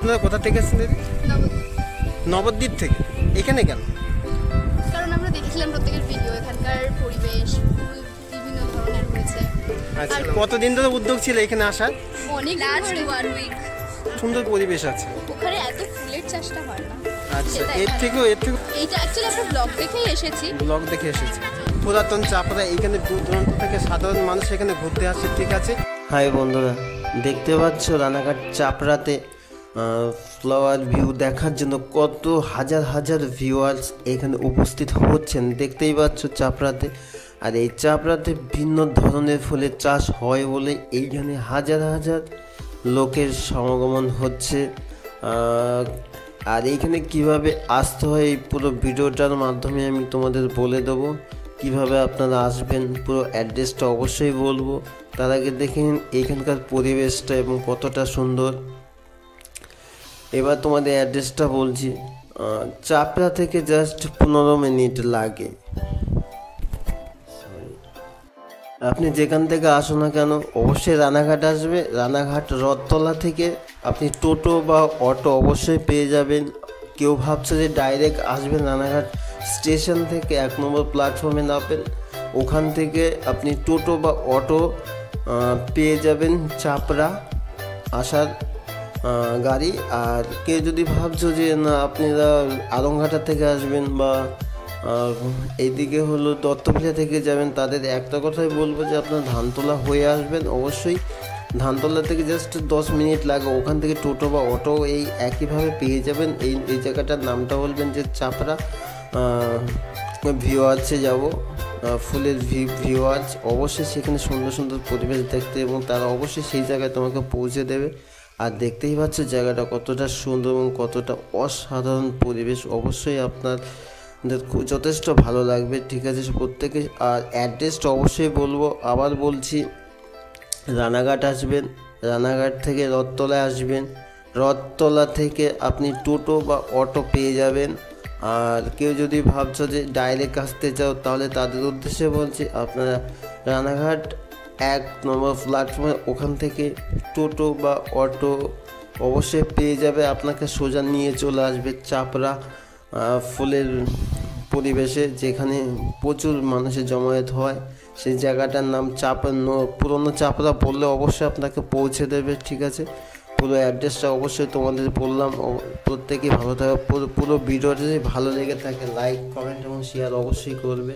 আপনারা কোথা থেকে এসেছেন দিদি? নবদ্বীপ থেকে। এখানে কেন? কারণ আমরা দেখছিলাম প্রত্যেকের ভিডিও, এখানকার পরিবেশ বিভিন্ন ধরনের হয়েছে। আচ্ছা, কতদিন ধরে উদ্যোগ ছিল এখানে আসার? অনেক লাস্ট 1 উইক। সুন্দর পরিবেশ আছে। ওখানে এত ফুলের চাষটা হয় না। আচ্ছা, এর থেকেও এইটা অ্যাকচুয়ালি আমরা ব্লগ দেখেই এসেছি। ব্লগ দেখে এসেছি। পুরাতন চাপড়া, এখানে দূর দূরান্ত থেকে সাধারণ মানুষ এখানে ঘুরতে আসে, ঠিক আছে। হাই বন্ধুরা, দেখতে পাচ্ছ রানাঘাট চাপড়াতে ফ্লাওয়ার ভিউ দেখার জন্য কত হাজার হাজার ভিউয়ার্স এখানে উপস্থিত হচ্ছেন, দেখতেই পাচ্ছ চাপড়াতে। আর এই চাপড়াতে ভিন্ন ধরনের ফুলের চাষ হয় বলে এইখানে হাজার হাজার লোকের সমাগমন হচ্ছে। আর এইখানে কিভাবে আসতে হয় এই পুরো ভিডিওটার মাধ্যমে আমি তোমাদের বলে দেবো কিভাবে আপনারা আসবেন। পুরো অ্যাড্রেসটা অবশ্যই বলবো। তার আগে দেখে নিন এইখানকার পরিবেশটা এবং কতটা সুন্দর। এবার তোমাদের অ্যাড্রেসটা বলছি। চাপড়া থেকে জাস্ট 15 মিনিট লাগে। আপনি যেখান থেকে আসো না কেন অবশ্যই রানাঘাট আসবে। রানাঘাট রথতলা থেকে আপনি টোটো বা অটো অবশ্যই পেয়ে যাবেন। কেউ ভাবছে যে ডাইরেক্ট আসবেন রানাঘাট স্টেশন থেকে 1 নম্বর প্ল্যাটফর্মে নামবেন, ওখান থেকে আপনি টোটো বা অটো পেয়ে যাবেন চাপড়া আসার গাড়ি। আর কেউ যদি ভাবছো যে না আপনারা আলমঘাটা থেকে আসবেন বা এইদিকে হলো দত্তপিঠা থেকে যাবেন, তাদের একটা কথাই বলবো যে আপনার ধানতলা হয়ে আসবেন। অবশ্যই ধানতলা থেকে জাস্ট 10 মিনিট লাগে, ওখান থেকে টোটো বা অটো এই একইভাবে পেয়ে যাবেন। এই জায়গাটার নামটা বলবেন যে চাপড়া ভিউ আছে যাবো, ফুলের ভিউ আছে। অবশ্যই সেখানে সুন্দর সুন্দর পরিবেশ দেখতে এবং তারা অবশ্যই সেই জায়গায় তোমাকে পৌঁছে দেবে। আর দেখতেই পাচ্ছ জায়গাটা কতটা সুন্দর এবং কতটা অসাধারণ পরিবেশ। অবশ্যই আপনার যথেষ্ট ভালো লাগবে, ঠিক আছে প্রত্যেকে। আর অ্যাড্রেসটা অবশ্যই বলবো, আবার বলছি, রানাঘাট আসবেন, রানাঘাট থেকে রথতলায় আসবেন, রথতলা থেকে আপনি টোটো বা অটো পেয়ে যাবেন। আর কেউ যদি ভাবছো যে ডাইরেক্ট আসতে চাও তাহলে তাদের উদ্দেশ্যে বলছি, আপনারা রানাঘাট 1 নম্বর প্ল্যাটফর্মে ওখান থেকে টোটো বা অটো অবশ্যই পেয়ে যাবে, আপনাকে সোজা নিয়ে চলে আসবে চাপড়া ফুলের পরিবেশে, যেখানে প্রচুর মানুষের জমায়েত হয়। সেই জায়গাটার নাম পুরনো চাপড়া বললে অবশ্যই আপনাকে পৌঁছে দেবে, ঠিক আছে। পুরো অ্যাড্রেসটা অবশ্যই তোমাদের বললাম। প্রত্যেকেই ভালো থাকবে। পুরো ভিডিওটা যদি ভালো লেগে থাকে লাইক, কমেন্ট এবং শেয়ার অবশ্যই করবে।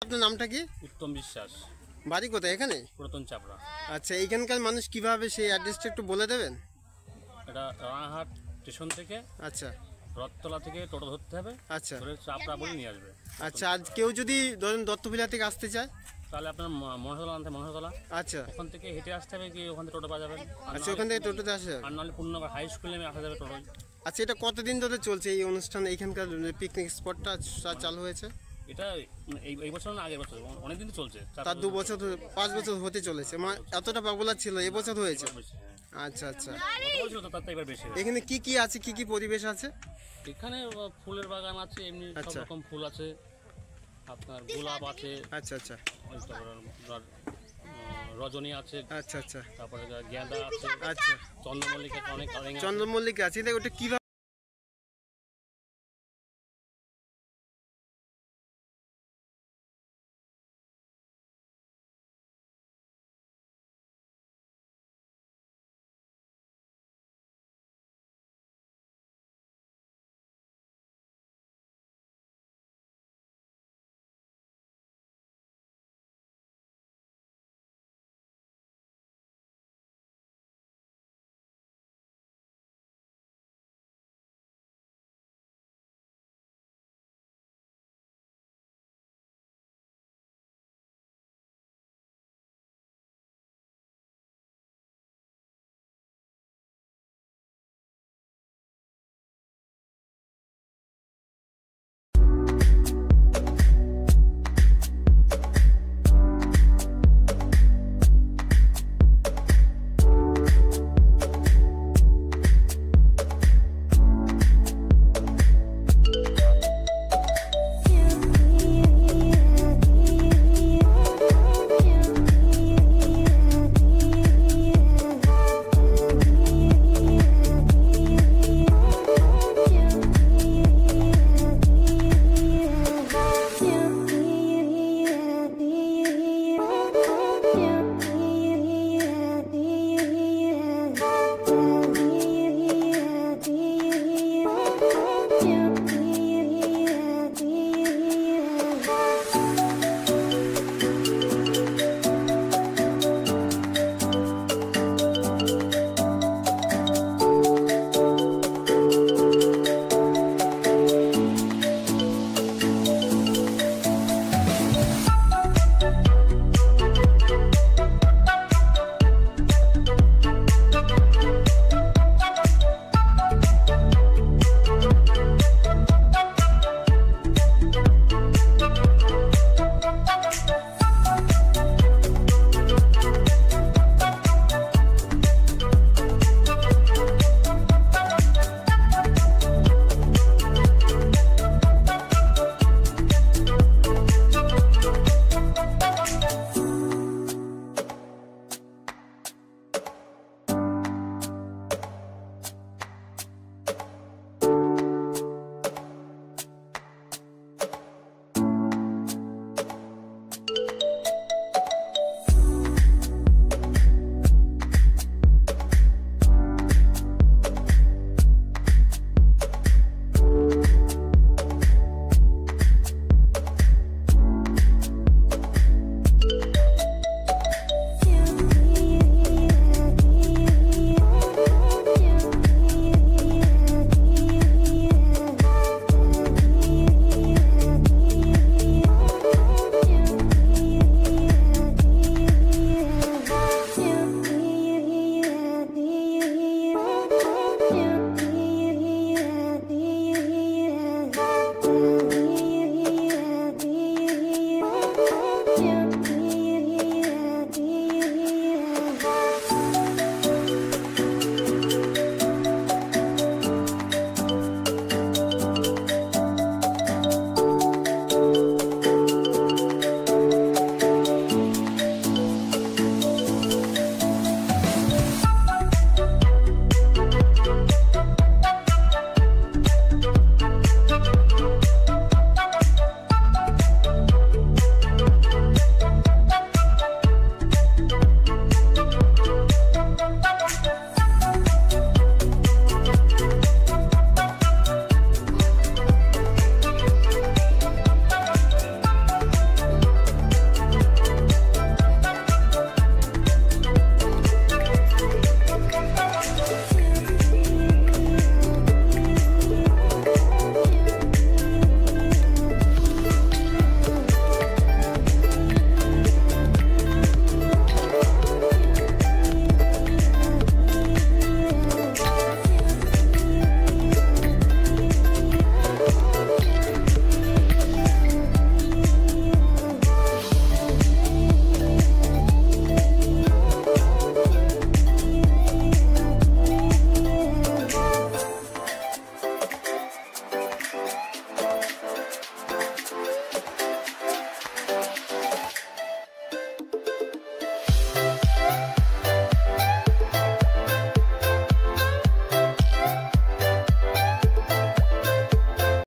আপনার নামটা কি? উত্তম বিশ্বাস। বাড়ি কোথায় এখানে? পুরাতন চাপড়া। আচ্ছা, এইখানকার মানুষ কিভাবে সেই অ্যাড্রেসটা একটু বলে দেবেন? এটা রানাঘাট স্টেশন থেকে আচ্ছা রথতলা থেকে টোটো ধরতে হবে, আচ্ছা ধরে চাপড়া বলে নিয়ে আসবে। আচ্ছা, আজ কেউ যদি ধরেন দত্তভিলা থেকে আসতে চায়? তাহলে আপনার মনসাতলা আনতে মনসাতলা, আচ্ছা ওখান থেকে হেঁটে আসতে হবে, কি ওখান থেকে টোটো পাওয়া যাবে। আচ্ছা, ওখান থেকে টোটোতে আসা যাবে। আর নাহলে পূর্ণনগর হাই স্কুলে আসা যাবে টোটোয়। আচ্ছা, এটা কতদিন ধরে চলছে এই অনুষ্ঠান, এইখানকার পিকনিক স্পটটা চালু হয়েছে? এটা এই বছর না আগের বছর, অনেকদিন তো চলছে। তার 2 বছর 5 বছর হতে চলেছে, মানে এতটা পপুলার ছিল এবছর হয়েছে। বেশি, হ্যাঁ। আচ্ছা আচ্ছা, গত বছর তো তার থেকে এবার বেশি হয়েছে। এখানে কি কি আছে, কি কি পরিবেশ আছে? এখানে ফুলের বাগান আছে, এমনি সব আচ্ছা। রকম ফুল আছে, আপনার গোলাপ আছে, আচ্ছা আচ্ছা ওই তারপর আপনার রজনী আছে, আচ্ছা আচ্ছা তারপরে গেঁদা আছে, আচ্ছা, চন্দ্রমল্লিকা অনেক কালারিং আছে। চন্দ্রমল্লিকা আছে, এটা ওটা কিভাবে